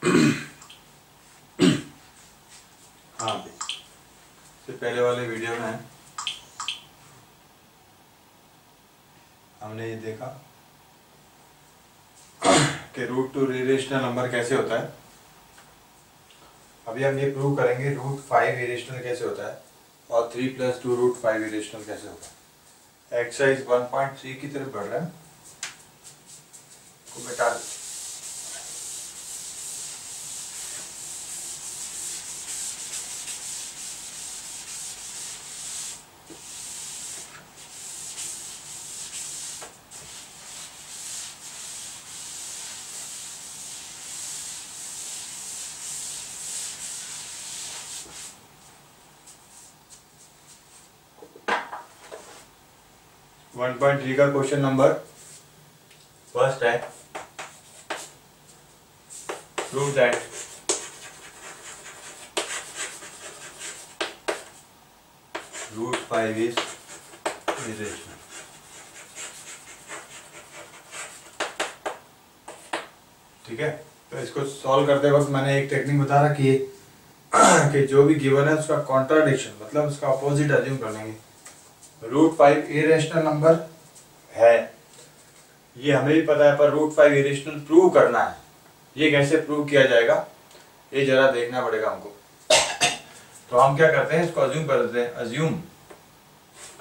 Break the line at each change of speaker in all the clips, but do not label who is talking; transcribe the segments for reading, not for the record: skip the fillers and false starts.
हाँ भाई, इससे पहले वाले वीडियो में हमने ये देखा कि रूट टू इरेशनल नंबर कैसे होता है। अभी हम ये प्रूव करेंगे रूट 5 इरेशनल कैसे होता है और 3 + 2 रूट 5 इरेशनल कैसे होता है। एक्सरसाइज 1.3 की तरफ बढ़ रहा है, को मिटा 1.3 का क्वेश्चन नंबर फर्स्ट है, prove that root 5 is irrational. ठीक है, तो इसको सॉल्व करते वक्त मैंने एक टेक्निक बता रखी है कि जो भी गिवन है उसका कॉन्ट्राडिक्शन मतलब उसका अपोजिट अज्यूम कर लेंगे। रूट 5 इरेशनल नंबर है, ये हमें भी पता है, पर रूट 5 इरेशनल प्रूव करना है। ये कैसे प्रूव किया जाएगा ये जरा देखना पड़ेगा हमको। तो हम क्या करते हैं, इसको अज्यूम कर देते हैं।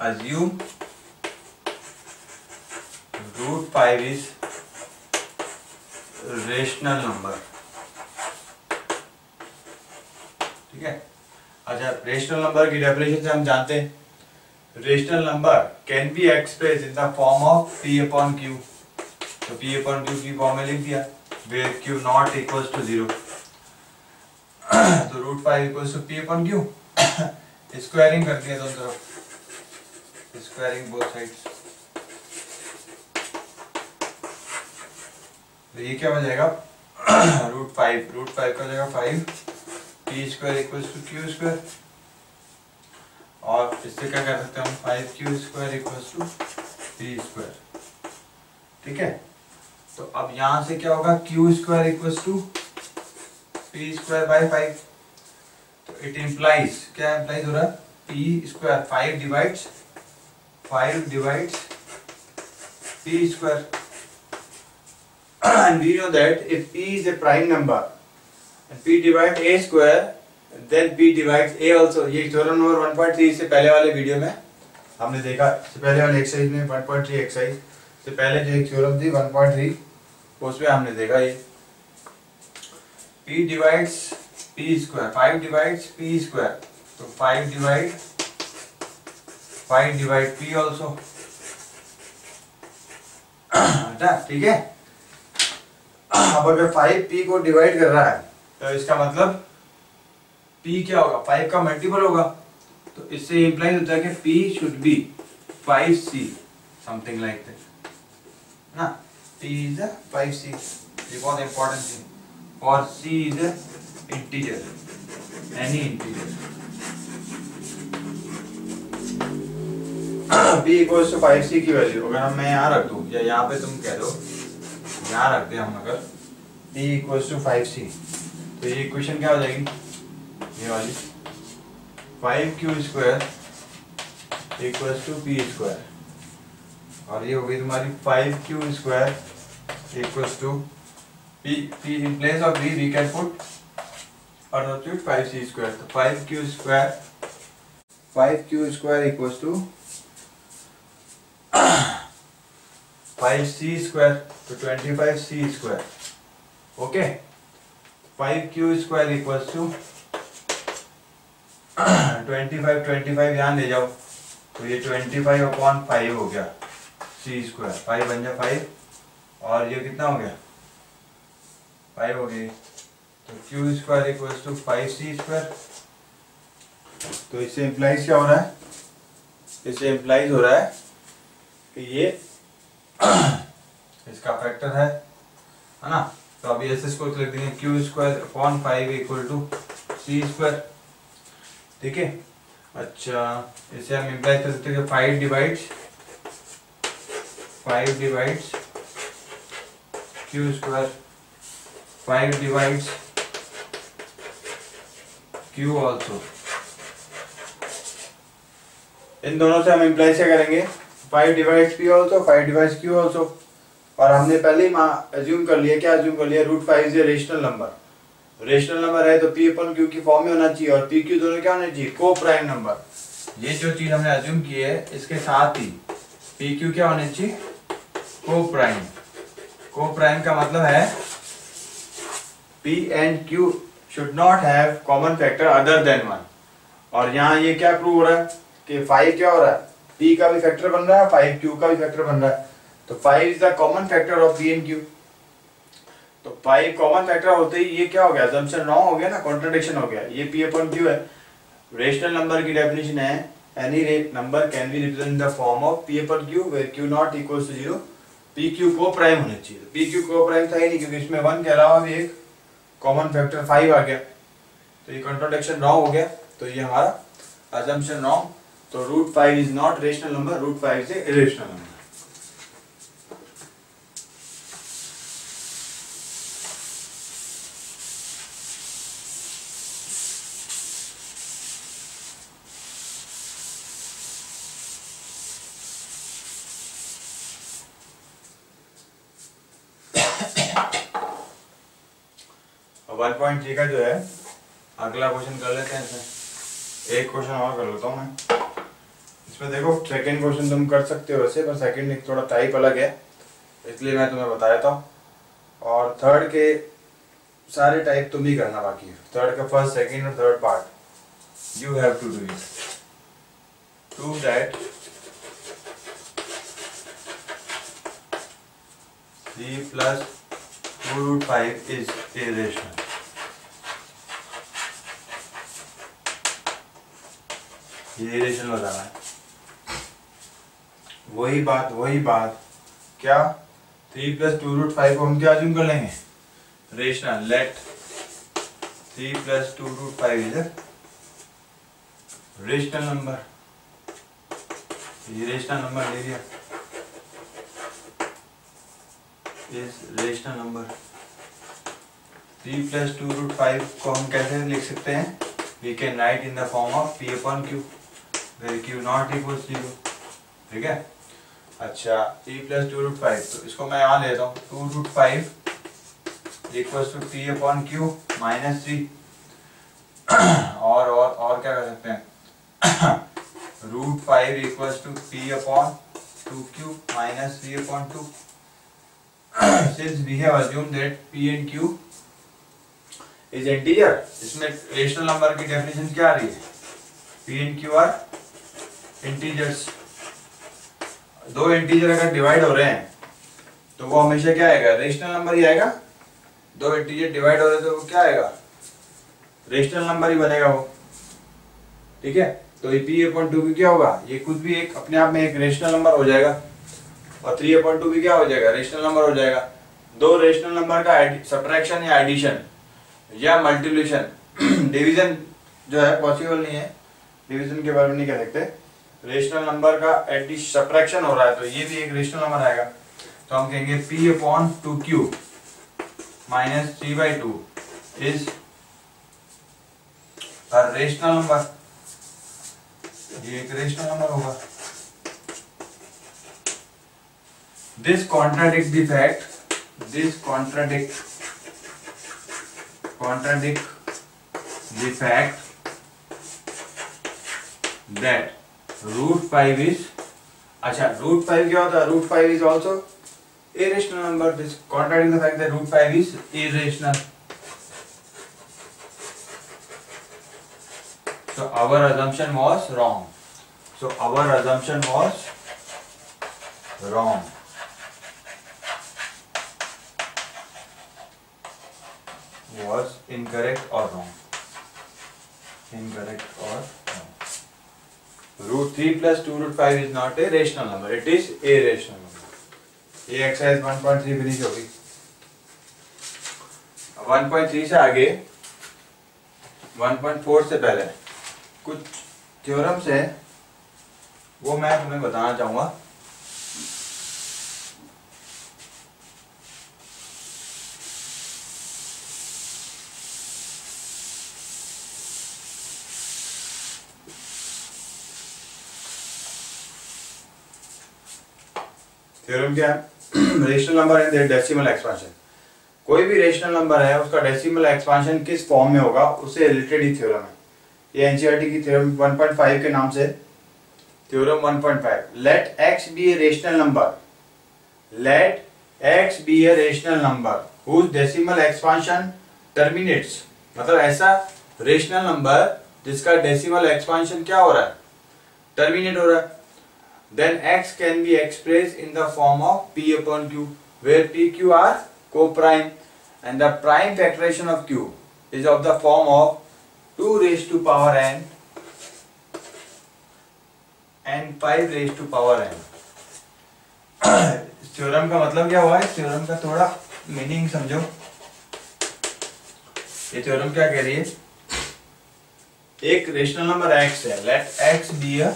Assume root 5 is rational number. ठीक है, अच्छा, रेशनल नंबर की डेफिनेशन से हम जानते हैं rational number can be express in the form of p/q। तो p/q की फॉर्म में लिख दिया, where q not equals to 0। तो root 5 equals to p/q। Squaring करके है दोनों तरफ, स्क्वायरिंग बोथ साइड्स। तो ये क्या हो जाएगा रूट 5 का हो जाएगा 5 p² इक्वल्स टू q²। और इससे क्या कर सकते हैं हम, 5q² इक्वल्स टू p²। ठीक है, तो अब यहां से क्या होगा, q² इक्वल्स टू p²/5। तो इट इंप्लाइज, क्या इंप्लाइज हो रहा है, p²। 5 divides p²। And we know that if p is a prime number and p divides a², then p divides a also। ये थ्योरम नंबर 1.3 से पहले वाले video में हमने देखा, इससे पहले वाले एक्सरसाइज में 1.3 एक्सरसाइज से पहले जो एक थ्योरम थी 1.3 उसमें हमने देखा ये p divides p², 5 divides p²। तो 5 divide p also। ठीक है, अब अगर 5 p को डिवाइड कर रहा है तो इसका मतलब p क्या होगा, 5 का मल्टीपल होगा। तो इससे इंप्लाइज होता है कि p should be 5c, something like that ना। p इज 5c, ये बहुत इंपॉर्टेंट थिंग। और c is integer, any integer. p equals to 5c की वैल्यू अगर मैं यहाँ रख दूं या यहाँ पे तुम कह दो, यहाँ रखते हैं हम अगर p इक्वल्स टू 5c, तो ये इक्वेशन क्या हो जाएगी, ये वाली 5q² इक्वल्स टू p²। और ये हो गई तुम्हारी 5q² equals to p in place of v we can put और सब्स्टिट्यूट 5c²। तो 5q² इक्वल्स टू 5c², तो 25c²। Okay, 5q² equals to 25 यहाँ ले जाओ, तो ये 25/5 हो गया c²। 5 बन जा 5 और ये कितना हो गया 5 हो गई। तो q² इक्वल्स टू 5c²। तो इससे इम्प्लाइज क्या हो रहा है, इससे इम्प्लाइज हो रहा है कि ये इसका फैक्टर है ना। तो अभी ऐसे इसको लिख देंगे q²/5 इक्वल टू c²। ठीक है, अच्छा, इसे हम इम्प्लाई कर सकते हैं कि 5 divides q², 5 divides Q also। इन दोनों से हम इम्प्लाई क्या करेंगे, 5 divides P also, 5 divides Q also। और हमने पहले ही अज्यूम कर लिया, क्या अज्यूम कर लिया, √5 is a rational number. Rational number है तो P अपन Q की फॉर्म में होना चाहिए, और P Q दोनों क्या होने चाहिए, को प्राइम नंबर। ये जो चीज हमने अज्यूम की है इसके साथ ही P Q क्या होने चाहिए, को प्राइम। को प्राइम का मतलब है P and Q should not have common factor other than 1। और यहाँ ये क्या प्रूव हो रहा है कि 5 क्या हो रहा है, P का भी फैक्टर बन रहा है, 5 Q का भी फैक्टर बन रहा है। तो 5 is the common factor of P and Q। तो 5 कॉमन फैक्टर होते ही ये क्या हो गया, assumption रॉन्ग हो गया ना, कॉन्ट्रडिक्शन हो गया। ये P upon Q है। रेशनल नंबर की डेफिनेशन है any number can B represent in the form of P upon Q where Q not equals to 0। P Q को प्राइम होने चाहिए। P Q को प्राइम था ही नहीं क्योंकि इसमें 1 के अलावा भी एक कॉमन फैक्टर 5 आ गया, तो ये कॉन्ट्रडिक्शन रॉन्ग हो गया। तो ये हमारा assumption रॉन्ग। तो √5 is not rational number, √5 is a irrational number. अब 1.3 का जो है अगला क्वेश्चन कर लेते हैं। इसमें एक क्वेश्चन और कर लेता हूँ मैं। इसमें देखो सेकंड क्वेश्चन तुम कर सकते हो वैसे, पर सेकंड थोड़ा टाइप अलग है इसलिए मैं तुम्हें बता देता हूँ। और थर्ड के सारे टाइप तुम ही करना बाकी है। थर्ड का फर्स्ट सेकंड और third part you have to do it. Prove that 3 + 2√5 is irrational. ये इरेशनल बताना है। वही बात क्या, 3 + 2√5 को हम क्या अज्यूम कर लेंगे, rational. Let 3 + 2√5 is a rational number. ये रेशनल नंबर ले लिया, इज रेशनल नंबर। 3 + 2√5 को हम कैसे लिख सकते हैं, we can write in the form of P upon Q where Q not equals 0। ठीक है। अच्छा 3 + 2√5, तो इसको मैं यहाँ लेता हूँ, 2√5 = P upon Q -3। और क्या कर सकते हैं, √5 = P upon 2Q -3/2। Since we have assumed that P and Q is integer, इसमें रेशनल नंबर की डेफिनेशन क्या आ रही है, P and Q are integers. दो इंटीजर अगर डिवाइड हो रहे हैं तो वो हमेशा क्या आएगा, रेशनल नंबर ही आएगा। दो इंटीजर डिवाइड हो रहे हैं तो वो क्या आएगा, रेशनल नंबर ही बनेगा वो। ठीक है। तो ये P/2 भी क्या होगा, ये खुद भी एक अपने आप में एक रेशनल नंबर हो जाएगा, और 3/2 भी क्या हो जाएगा, रेशनल नंबर हो जाएगा। दो रेशनल नंबर का सब्ट्रैक्शन या एडिशन या मल्टीप्लिकेशन डिवीजन जो है पॉसिबल नहीं है, डिवीजन के बारे में नहीं कह सकते। रेशनल नंबर का सब्ट्रैक्शन हो रहा है तो ये भी एक रेशनल नंबर आएगा। तो हम कहेंगे P/2Q -3/2 is a rational number. ये एक रेशनल नंबर होगा। This contradict the fact, the fact that √5 is, अच्छा √5 क्या होता है, √5 is also irrational number. This contradicting the fact that √5 is irrational. So our assumption was wrong. Was incorrect or wrong. √3 + 2√5 is not a rational number, it is a rational number. ये exercise 1.3 finish होगी। 1.3 से आगे 1.4 से पहले कुछ theorems है वो मैं तुम्हें बताना चाहूंगा। थ्योरम क्या है? Rational number and their decimal expansion. कोई भी रेशनल नंबर है उसका डेसिमल एक्सपेंशन किस फॉर्म में होगा उससे रिलेटेड ही थ्योरम है। ये एनसीईआरटी की थ्योरम 1.5 के नाम से theorem 1.5। Let x be a rational number, let x be a rational number whose decimal expansion terminates, मतलब ऐसा रेशनल नंबर जिसका डेसिमल एक्सपेंशन क्या हो रहा है? टर्मिनेट हो रहा है। Then x can be expressed in the form of p upon q, where p q are co-prime and the prime factoration of q is of the form of 2 raised to power n and 5 raised to power n। इस theorem का मतलब क्या हुआ है? इस theorem का थोड़ा meaning समझो। ये थ्योरम क्या कह रही है? एक रेशनल नंबर x है, let x be a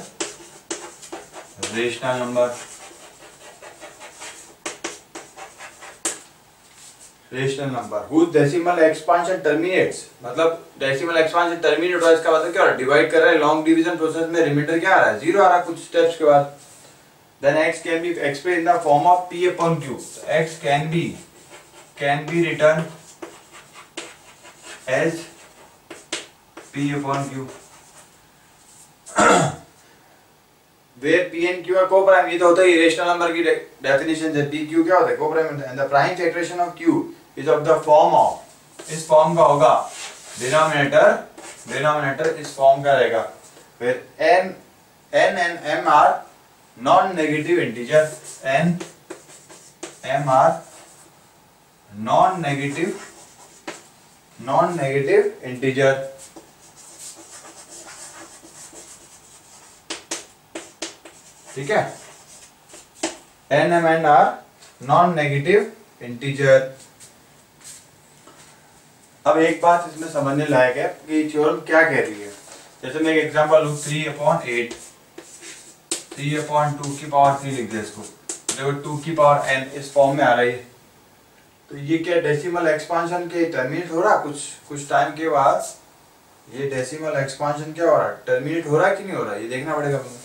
rational number, rational number whose decimal expansion terminates, मतलब डेसिमल एक्सपेंशन टर्मिनेट हुआ, इसका मतलब क्या हो रहा है? डिवाइड कर रहा है, लॉन्ग डिवीजन प्रोसेस में रिमाइंडर क्या आ रहा है? 0 आ रहा है कुछ स्टेप्स के बाद। then x can be expressed in the form of p upon q, x can be written as p upon q where p and q are co-prime। ये तो होता है रेशनल नंबर की डेफिनेशन है। p q क्या होता है? co-prime होता है। and the prime factoration of q is of the form of, इस फॉर्म का होगा डिनोमिनेटर इस फॉर्म का रहेगा, where n and m are non negative integer, n m are non negative integer. ठीक है, n m n are non negative integer. अब एक बात इसमें समझने लायक है कि थ्योरम क्या कह रही है। जैसे मैं एक एग्जांपल लूं, 3/8, 3/2 की पावर 3 लिख दे इसको, देखो 2 की पावर n इस फॉर्म में आ रही है। तो ये क्या डेसिमल एक्सपेंशन के टर्मिनेट हो रहा है? कुछ टाइम के बाद ये डेसिमल एक्सपेंशन क्या हो रहा है? टर्मिनेट हो रहा है कि नहीं हो रहा है, ये देखना पड़ेगा मुझे।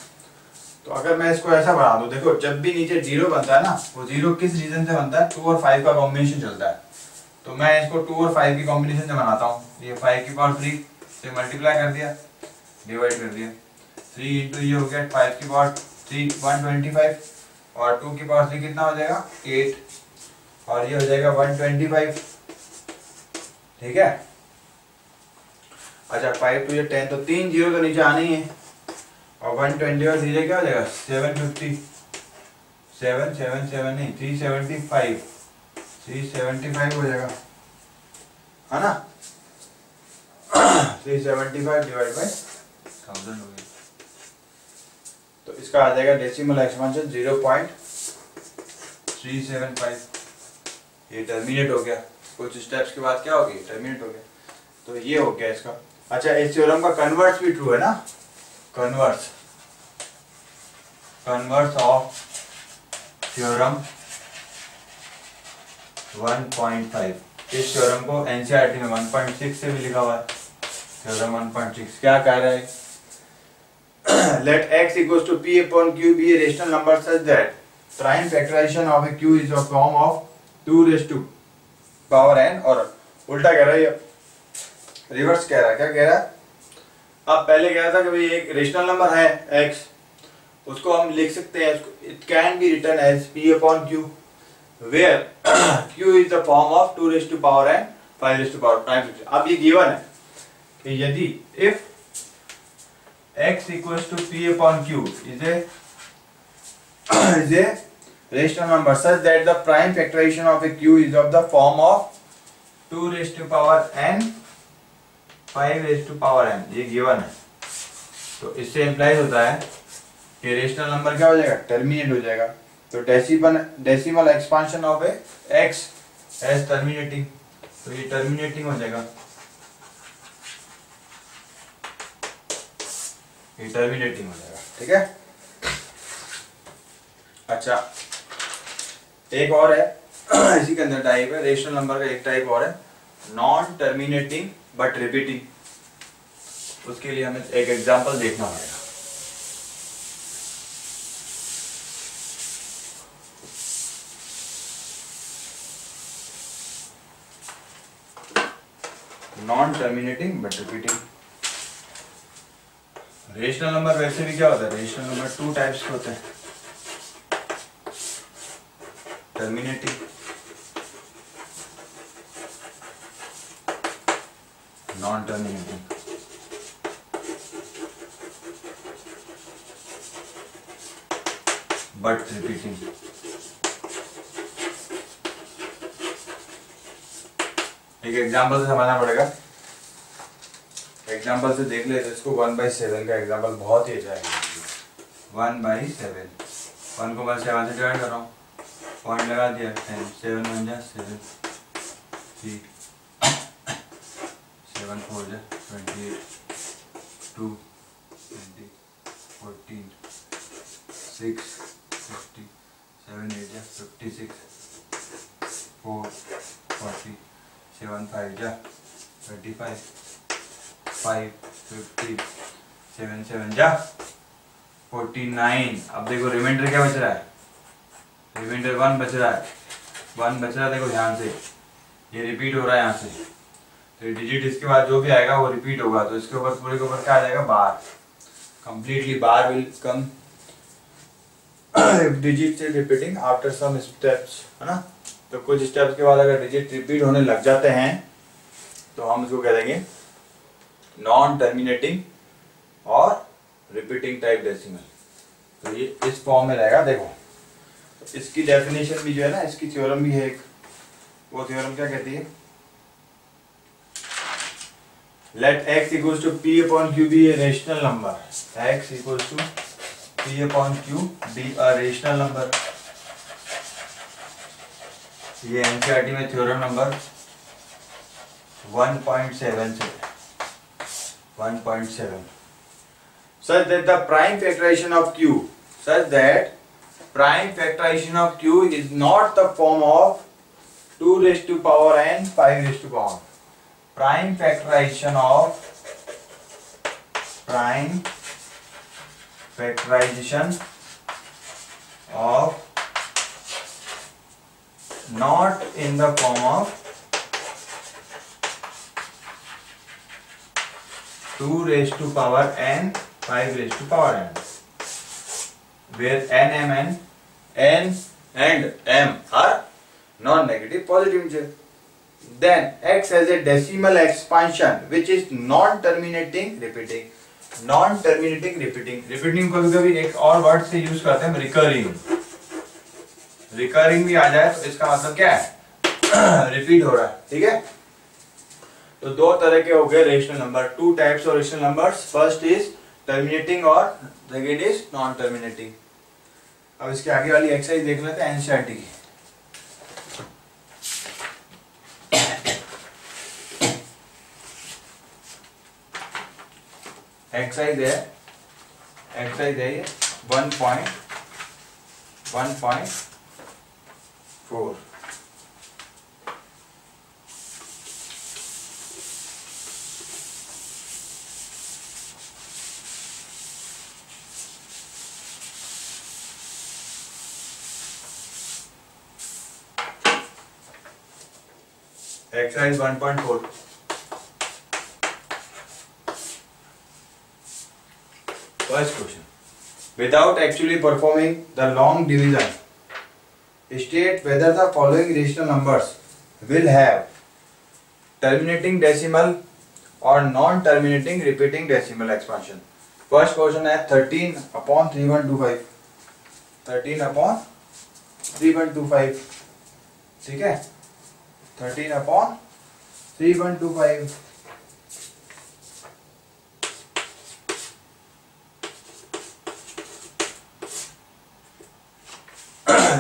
तो अगर मैं इसको ऐसा बना दूं, देखो जब भी नीचे 0 बनता है ना, वो 0 किस रीजन से बनता है? 2 और 5 का कॉम्बिनेशन चलता है। तो मैं इसको 2 और 5 की कॉम्बिनेशन से बनाता हूँ। ये 5 की पावर 3 से मल्टीप्लाई कर दिया, डिवाइड कर दिया, 3 इंटू ये हो गया 5 की पावर 3 125, और 2 की पावर 3 कितना हो जाएगा? 8, और ये हो जाएगा 125। ठीक है, अच्छा 5 टू 10, तो 3 0 तो नीचे आने ही है, और 120 और 3 क्या हो जाएगा? 750, 777 नहीं 375 हो जाएगा, है ना? 375 डिवाइड बाय 1000 हो गया। तो इसका आ जाएगा डेसिमल एक्सपेंशन 0.375। ये टर्मिनेट हो गया, कुछ स्टेप्स के बाद क्या हो गया? टर्मिनेट हो गया। तो ये हो गया इसका। अच्छा, इस थ्योरम का कन्वर्स भी ट्रू है ना? कन्वर्स ऑफ थ्योरम 1.5, इस थ्योरम को एनसीईआरटी में 1.6 से भी लिखा हुआ है। थ्योरम 1.6 क्या कह रहा है? Let x equals to p upon q be a rational number such that prime factorization of a q is of form of 2 raised to power n, और उल्टा कह रहा है, रिवर्स कह रहा है। क्या कह रहा है? अब पहले कह रहा था कि भाई एक रेशनल नंबर है x, उसको हम लिख सकते हैं, it can be written as p upon q where q is the form of 2 raised to power n 5 raised to power prime factor। अब ये गिवन है कि यदि if x equals to p upon q is a rational number such that the prime factorization of a q is of the form of 2 raised to power n 5 raised to power n, ये given है। तो इससे implies होता है कि rational number क्या हो जाएगा? टर्मिनेट हो जाएगा। तो decimal expansion of a x as terminating, तो ये टर्मिनेटिंग हो जाएगा, ये टर्मिनेटिंग हो जाएगा। ठीक है, अच्छा एक और है इसी के अंदर टाइप है, रेशनल नंबर का एक टाइप और है, नॉन टर्मिनेटिंग बट रिपीटिंग। उसके लिए हमें एक एग्जांपल देखना पड़ेगा। Non terminating but repeating. Rational number वैसे भी क्या होता है, रेशनल नंबर टू टाइप्स के होते हैं, terminating, non terminating. But repeating. एक एग्जांपल से समझना पड़ेगा, एग्जांपल से देख लेते इसको। 1/7 का एग्जांपल बहुत ही अच्छा है। 1/7, 1 को मैं 7 से डिवाइड कर रहा हूँ, पॉइंट लगा दिया, 10, 7 1 जा 7, 3, 7 4 जा 28, 2 20, 14, 6 50, 7 8 जा 56, 4 40, 7 5 जा 35, 5 50, 7 7 जा 49। अब देखो रिमाइंडर क्या बच रहा है, रिमाइंडर 1 बच रहा है, 1 बच रहा है। देखो ध्यान से ये रिपीट हो रहा है यहाँ से, तो डिजिट इसके बाद जो भी आएगा वो रिपीट होगा, तो इसके ऊपर पूरे के ऊपर क्या आ जाएगा, bar. Completely bar will come digit repeating after some steps, है ना। तो कुछ स्टेप्स के बाद अगर डिजिट रिपीट होने लग जाते हैं तो हम इसको कह देंगे नॉन टर्मिनेटिंग और रिपीटिंग टाइप डेसिमल। तो ये इस फॉर्म में रहेगा। देखो तो इसकी डेफिनेशन भी जो है ना, इसकी थ्योरम भी है एक, वो थ्योरम क्या कहती है, let x equals to p upon q be a rational number, x equals to p upon q be a rational number। ये एनसीईआरटी में थ्योरम नंबर 1.7 से 1.7। such that the prime factorization of q, such that prime factorization of q is not the form of 2 raised to power n 5 raised to power। prime factorization of not in the form of 2 raised to power n 5 raised to power n, where n and m are non-negative positive integers, then x has a decimal expansion which is non-terminating repeating। non-terminating repeating को कभी एक और word से use करते हैं, recurring. Recurring भी आ जाए तो इसका मतलब क्या है, रिपीट हो रहा है, ठीक है। तो दो तरह के हो गए rational number, two types of rational numbers, first is terminating और सेकंड इज नॉन टर्मिनेटिंग। अब इसके आगे वाली एक्सरसाइज देख लेते हैं एनसीईआरटी की। एक्सरसाइज है ये 1.4। Exercise 1.4। First question. Without actually performing the long division, state whether the following rational numbers will have terminating decimal or non-terminating repeating decimal expansion। First question है 13/3125, 13/3125, ठीक है, 13/3125।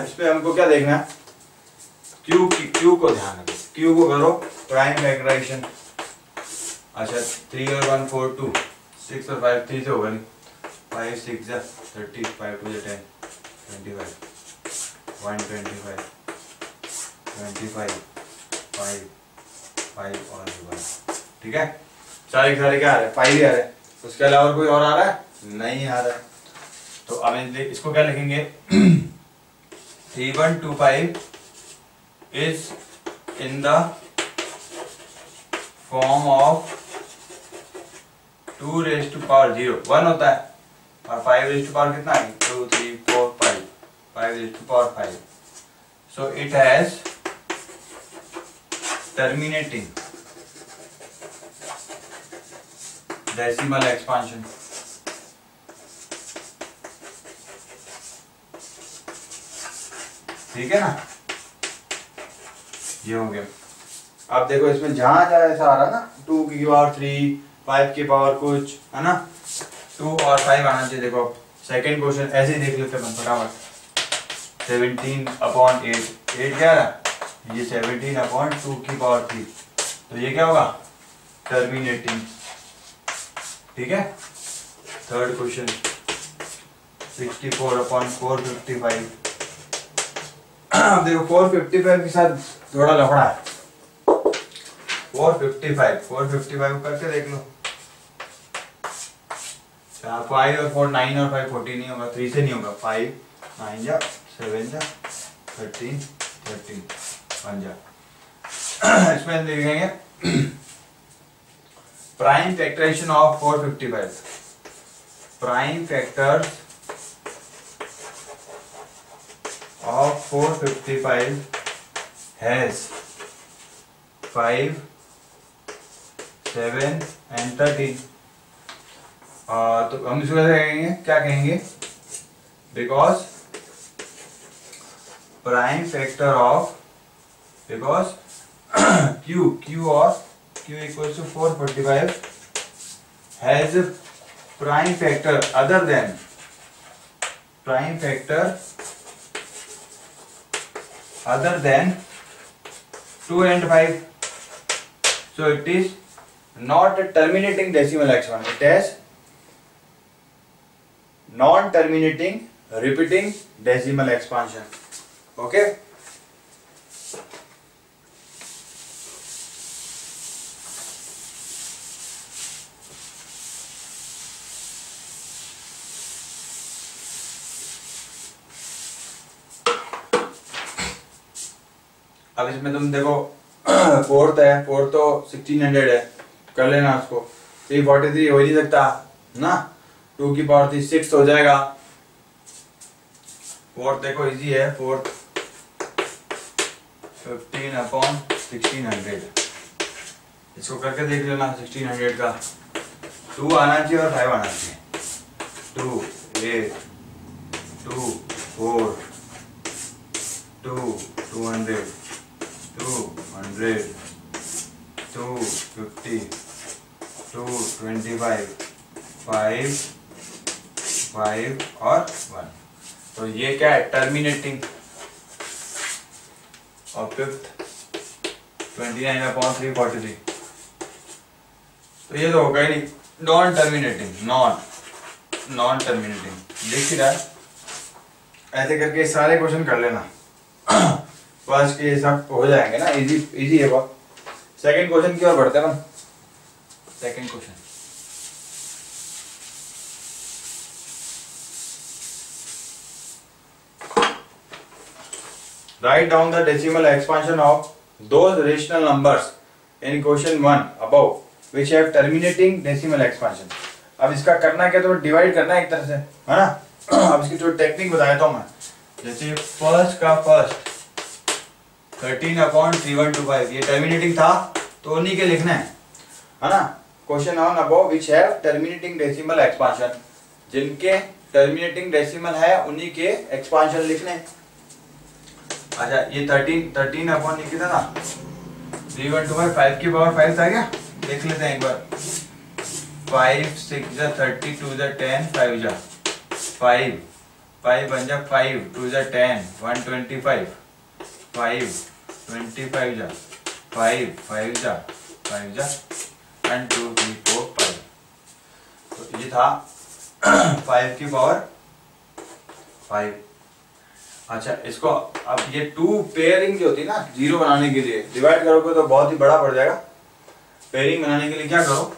इसमें हमको क्या देखना है, क्यू को ध्यान रखो, क्यू को करो प्राइम फैक्टराइजेशन। अच्छा 3 और 1 4 2, 6 और 5 3 से होगा नहीं, 5 6 जा 30, 5 2 10, 25, 125, 25, 5 5 और 1, ठीक है। सारे क्या आ रहे हैं, 5 ही आ रहे हैं, उसके अलावा कोई और आ रहा है, नहीं आ रहा है। तो अब इसको क्या लिखेंगे, 3125 is in the form of 2 raise to power 0 1 होता है और 5 रेज़ टू पावर कितना है 2 3 4 5 5 raise to power 5. So it has terminating decimal expansion. ठीक है ना, ये हो गया. अब देखो इसमें जहां जहां ऐसा आ रहा है ना 2 की पावर 3 5 की पावर कुछ है ना 2 और 5 आना चाहिए. देखो सेकंड क्वेश्चन ऐसे ही देख लेते हैं फटाफट. 17/8 8 क्या रहा ये 17/2 की पावर 3 तो ये क्या होगा टर्मिनेटिंग. ठीक है. Third question 64/455. अब देखो 455 के साथ थोड़ा लफड़ा है. 455 करके देख लो. 5 और 4 9 और 5 14 नहीं होगा 3 से नहीं होगा 5 9 जा 7 जा 13 1 जा. इसमें देखेंगे prime factorisation of 455. Prime factor of 455 has 5 7 and 13. तो हम इसको कैसे कहेंगे क्या कहेंगे because prime factor of because Q और Q equals to 455 has a prime factor other than prime factor other than 2 and 5. So it is not a terminating decimal expansion. It has non-terminating repeating decimal expansion. Okay. अब इसमें तुम देखो fourth तो 1600 है कर लेना उसको. 343 हो ही नहीं सकता ना 2 की पावर 3 6 हो जाएगा. फोर्थ देखो इजी है. फोर्थ 15/1600 इसको करके देख लेना. 1600 का 2 आना चाहिए और 5 आना चाहिए. 2 8 2 4 2 200 200 250 225 5 5 और 1. तो ये क्या है टर्मिनेटिंग. और फिफ्थ 29/343 तो ये तो होगा ही नहीं. नॉन टर्मिनेटिंग नॉन टर्मिनेटिंग देख ही रहा है. ऐसे करके सारे क्वेश्चन कर लेना. फर्स्ट के सब हो जाएंगे ना. इजी है बहुत. सेकंड क्वेश्चन की ओर बढ़ते हैं हम. Second question write down the decimal expansion of those rational numbers in question 1 above which have terminating decimal expansion. अब इसका करना क्या तो डिवाइड करना है एक तरह से है ना. अब इसकी जो टेक्निक बताया था मैं जैसे फर्स्ट का फर्स्ट 13/3125 ये टर्मिनेटिंग था तो उन्हीं के लिखना है ना. Question 1 above which have terminating decimal expansion जिनके टर्मिनेटिंग डेसिमल है उन्हीं के एक्सपांशन लिखने. अच्छा ये 13 अपॉन लिखा था ना 3125 5 की पावर 5 था क्या देख लेते हैं एक बार. 5 6 जा 30 2 जा 10 5 जा 5 5 बन जा 5 2 जा 10 125 5 25 जा 5 5 जा 5 जा 1 2 3 4 5. तो ये था 5 की पावर 5. अच्छा इसको अब ये 2 पेयरिंग जो होती है ना 0 बनाने के लिए डिवाइड करोगे तो बहुत ही बड़ा पड़ जाएगा. पेयरिंग बनाने के लिए क्या करो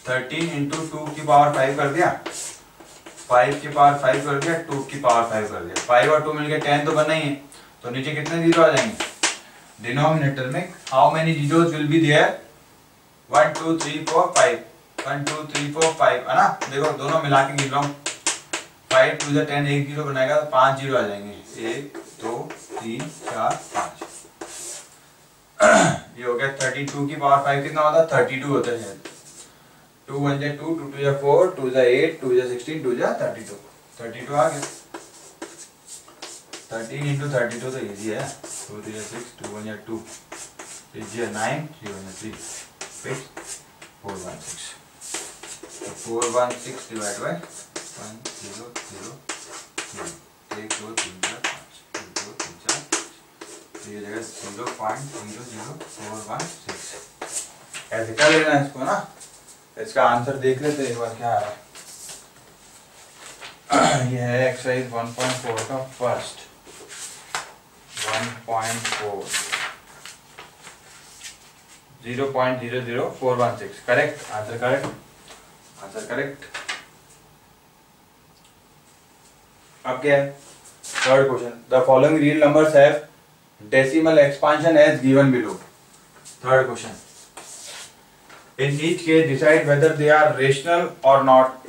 13 into 2 की पावर 5 कर दिया 5 की पावर 5 कर दिया 2 की पावर 5 कर दिया. 5 और 2 मिलके 10 तो बनना ही है. तो नीचे कितने जीरो आ जाएंगे डिनोमिनेटर में. How many zeros will be there 1 2 3 4 5 1 2 3 4 5 है ना। देखो दोनों मिला के गिन रहा हूँ। 5 2 10 एक जीरो बनाएगा तो 5 जीरो आ जाएंगे। 1 2 3 4 5 ये हो गया। 32 की पावर 5 कितना होता है? 32 होता है शायद। 2 1 जा 2 2 2 जा 4 2 जा 8 2 जा 16 2 जा 32 32 आ गया। 13 into 32 तो इजी है। 2 3 6 2 1 2 3 9 3 1 3 6 416 416 divided by 1 0 0 0 1 2 3 4 5 1 2 3 4 तो ये जगह 0.00416 ऐसे कर लेना इसको ना। इसका आंसर देख लेते हैं एक बार क्या आ रहा है। ये है एक्सरसाइज 1.4 का first 1.4 0.00416 correct answer. Correct answer correct. अब क्या है? Third question. The following real numbers have decimal expansion as given below. Third question. In each case decide whether they are rational or not.